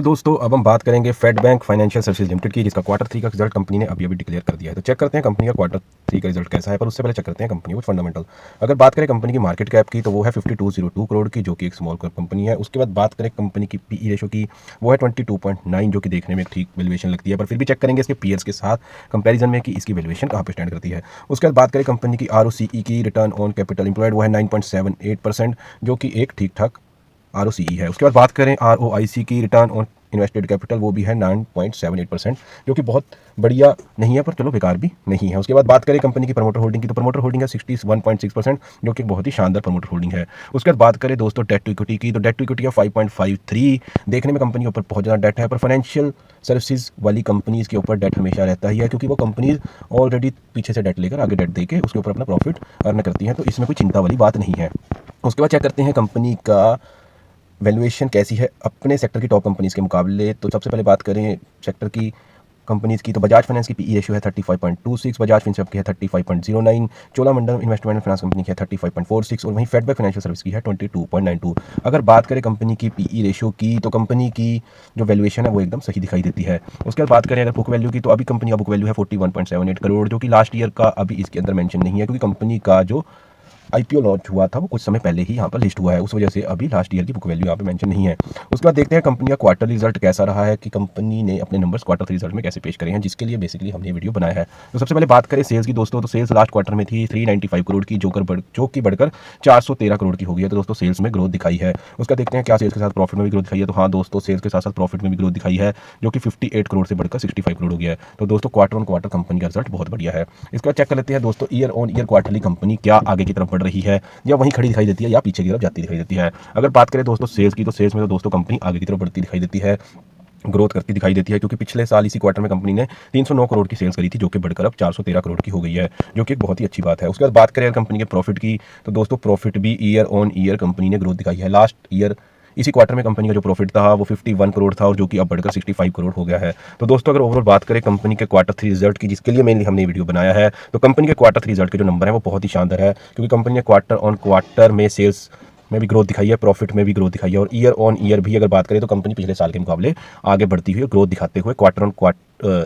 दोस्तों अब हम बात करेंगे Fed Bank financial services limited की, जिसका क्वार्टर 3 का रिजल्ट कंपनी ने अभी डिक्लेयर कर दिया है। तो चेक करते हैं कंपनी का क्वार्टर 3 का रिजल्ट कैसा है, पर उससे पहले चेक करते हैं कंपनी कुछ फंडामेंटल। अगर बात करें कंपनी की मार्केट कैप की तो वो है 5202 करोड़ की, जो कि एक स्मॉल कैप कंपनी है। उसके बाद बात करें कंपनी की पीई रेशो की, वो है 22.9, जो कि देखने में एक ठीक वैल्यूएशन लगती है, पर फिर भी चेक करेंगे इसके पीयर्स के साथ कंपैरिजन में कि इसकी वैल्यूएशन कहाँ पे स्टैंड करती है। उसके बाद बात करें कंपनी की आरओसीई की, रिटर्न ऑन कैपिटल एम्प्लॉयड, वो है 9.78%, जो कि एक ठीक ठाक आरओसीई है। उसके बाद बात करें आरओआईसी की, रिटर्न ऑन इन्वेस्टेड कैपिटल, वो भी है 9.78%, जो कि बहुत बढ़िया नहीं है पर चलो बेकार भी नहीं है। उसके बाद बात करें कंपनी की प्रमोटर होल्डिंग की, तो प्रमोटर होल्डिंग है 61.6%, जो कि बहुत ही शानदार प्रमोटर होल्डिंग है। उसके बाद बात करें दोस्तों डेट टू इक्विटी की, तो डेट टू इक्विटी है 5.53। देखने में कंपनी के ऊपर बहुत ज़्यादा डेट है, पर फाइनेंशियल सर्विसेज वाली कंपनीज़ के ऊपर डेट हमेशा रहता ही है, क्योंकि वो कंपनीज ऑलरेडी पीछे से डेट लेकर आगे डेट देके उसके ऊपर अपना प्रॉफिट अर्न करती हैं, तो इसमें कोई चिंता वाली बात नहीं है। उसके बाद चेक करते हैं कंपनी का वैल्यूएशन कैसी है अपने सेक्टर की टॉप कंपनीज़ के मुकाबले। तो सबसे पहले बात करें सेक्टर की कंपनीज़ की, तो बजाज फाइनेंस की पीई रेशियो है 35.26, बजाज फिनसर्व की है 35.09, Cholamandalam investment and finance company की है 35.46 और वहीं फेड बैंक फाइनेंशियल सर्विस की है 22.92। अगर बात करें कंपनी की पीई रेशियो की, तो कंपनी की जो वैल्यूएशन है वो एकदम सही दिखाई देती है। उसके बाद बात करें अगर बुक वैल्यू की, तो अभी कंपनी का बुक वैल्यू है 41.78 करोड़, जो कि लास्ट ईयर का अभी इसके अंदर मेंशन नहीं है, क्योंकि कंपनी का जो आईपीओ लॉन्च हुआ था वो कुछ समय पहले ही यहाँ पर लिस्ट हुआ है, उस वजह से अभी लास्ट ईयर की बुक वैल्यू यहाँ पे मेंशन नहीं है। उसके बाद देखते हैं कंपनी का क्वार्टरली रिजल्ट कैसा रहा है, कि कंपनी ने अपने नंबर्स क्वार्टर 3 रिजल्ट में कैसे पेश करे हैं, जिसके लिए बेसिकली हमने ये वीडियो बनाया है। तो सबसे पहले बात करें सेल्स की दोस्तों, तो सेल्स लास्ट क्वार्टर में थी 395 करोड़ की, जो कि बढ़कर 413 करोड़ की हो गई है। तो दोस्तों सेल्स में ग्रोथ दिखाई है। उसका देखते हैं क्या सेल्स के साथ प्रॉफिट में भी ग्रोथ दिखाई है। तो हाँ दोस्तों, सेल्स के साथ साथ प्रॉफिट में भी ग्रोथ दिखाई है, जो कि 58 करोड़ से बढ़कर 65 करोड़ हो गया है। तो दोस्तों क्वार्टर ऑन क्वार्टर कंपनी का रिजल्ट बहुत बढ़िया है। इसका चेक कर लेते हैं दोस्तों year on year quarterly company क्या आगे की तरफ बढ़ रही है, या वहीं खड़ी दिखाई देती है, या पीछे की तरफ जाती दिखाई देती है। अगर बात करें दोस्तों सेल्स की, तो सेल्स में तो दोस्तों कंपनी आगे की तरफ बढ़ती दिखाई देती है, ग्रोथ करती दिखाई देती है, क्योंकि पिछले साल इसी क्वार्टर में कंपनी ने 309 करोड़ की सेल्स करी थी, जो कि बढ़कर अब 413 करोड़ की हो गई है, जो कि एक बहुत ही अच्छी बात है। उसके बाद बात करें कंपनी के प्रॉफिट की, तो दोस्तों प्रॉफिट भी ईयर ऑन ईयर कंपनी ने ग्रोथ दिखाई है। लास्ट ईयर इसी क्वार्टर में कंपनी का जो प्रॉफिट था वो 51 करोड़ था, और जो कि अब बढ़कर 65 करोड़ हो गया है। तो दोस्तों अगर ओवरऑल बात करें कंपनी के क्वार्टर 3 रिजल्ट की, जिसके लिए मेनली हमने वीडियो बनाया है, तो कंपनी के क्वार्टर 3 रिजल्ट के जो नंबर है वो बहुत ही शानदार है, क्योंकि कंपनी ने क्वार्टर ऑन क्वार्टर में सेल्स में भी ग्रोथ दिखाई है, प्रॉफिट में भी ग्रोथ दिखाई है, और ईयर ऑन ईयर भी अगर बात करें तो कंपनी पिछले साल के मुकाबले आगे बढ़ती हुई ग्रोथ दिखाते हुए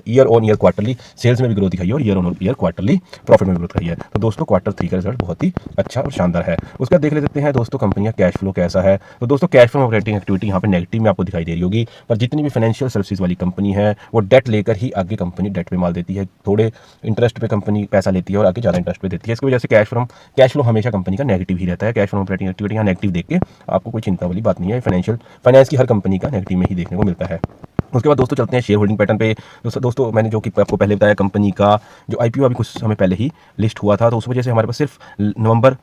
year on year quarterly sales में भी ग्रोथ दिखाई है, और year on year quarterly profit में भी ग्रोथ दिखाई है। तो दोस्तों क्वार्टर 3 का रिजल्ट बहुत ही अच्छा और शानदार है। उसका देख लेते हैं दोस्तों कंपनी का कैश फ्लो कैसा है। तो दोस्तों कैश फ्लो ऑपरेटिंग एक्टिविटी यहाँ पे नेगेटिव में आपको दिखाई दे रही होगी, पर जितनी भी फाइनेंशियल सर्विसेज वाली कंपनी है वो डेट लेकर ही आगे कंपनी डेट पे माल देती है, थोड़े इंटरेस्ट पे कंपनी पैसा लेती है और आगे ज़्यादा इंटरेस्ट पे देती है। इसकी वजह से कैश फ्लो हमेशा कंपनी का नेगेटिव ही रहता है। कैश फ्लो ऑपरेटिंग एक्टिविटी यहाँ नेगेटिव देख के आपको कोई चिंता वाली बात नहीं है, फाइनेंस की हर कंपनी का नेगेटिव में ही देखने को मिलता है। उसके बाद दोस्तों चलते हैं शेयर होल्डिंग पैटर्न पे। दोस्तों मैंने जो कि आपको पहले बताया, कंपनी का जो आईपीओ अभी कुछ समय पहले ही लिस्ट हुआ था, तो उस वजह से हमारे पास सिर्फ नवंबर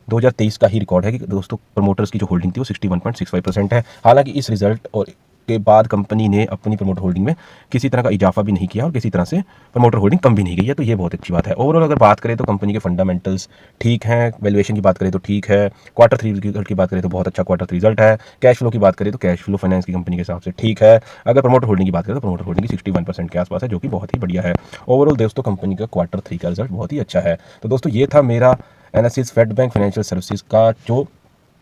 2023 का ही रिकॉर्ड है कि दोस्तों प्रमोटर्स की जो होल्डिंग थी वो 61.65% है। हालांकि इस रिजल्ट और के बाद कंपनी ने अपनी प्रमोटर होल्डिंग में किसी तरह का इजाफा भी नहीं किया और किसी तरह से प्रमोटर होल्डिंग कम भी नहीं गई है, तो ये बहुत अच्छी बात है। ओवरऑल अगर बात करें तो कंपनी के फंडामेंटल्स ठीक हैं, वैल्यूएशन की बात करें तो ठीक है, क्वार्टर 3 रिजल्ट की बात करें तो बहुत अच्छा क्वार्टर 3 रिजल्ट है, कैश फ्लो की बात करें तो कैश फ्लो फाइनेंस की कंपनी के हिसाब से ठीक है, अगर प्रमोटर होल्डिंग की बात करें तो प्रमोटर होल्डिंग की 61% के आसपास है, जो कि बहुत ही बढ़िया है। ओवरऑल दोस्तों कंपनी का क्वार्टर 3 का रिजल्ट बहुत ही अच्छा है। तो दोस्तों ये था मेरा analysis Fed Bank financial services का, जो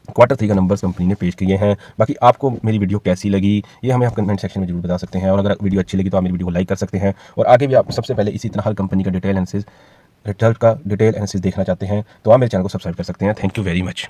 क्वार्टर 3 का नंबर्स कंपनी ने पेश किए हैं। बाकी आपको मेरी वीडियो कैसी लगी ये हमें आप कमेंट सेक्शन में जरूर बता सकते हैं, और अगर वीडियो अच्छी लगी तो आप मेरी वीडियो को लाइक कर सकते हैं, और आगे भी आप सबसे पहले इसी तरह हर कंपनी का रिजल्ट का डिटेल एनालिसिस देखना चाहते हैं तो आप मेरे चैनल को सब्सक्राइब कर सकते हैं। Thank you very much.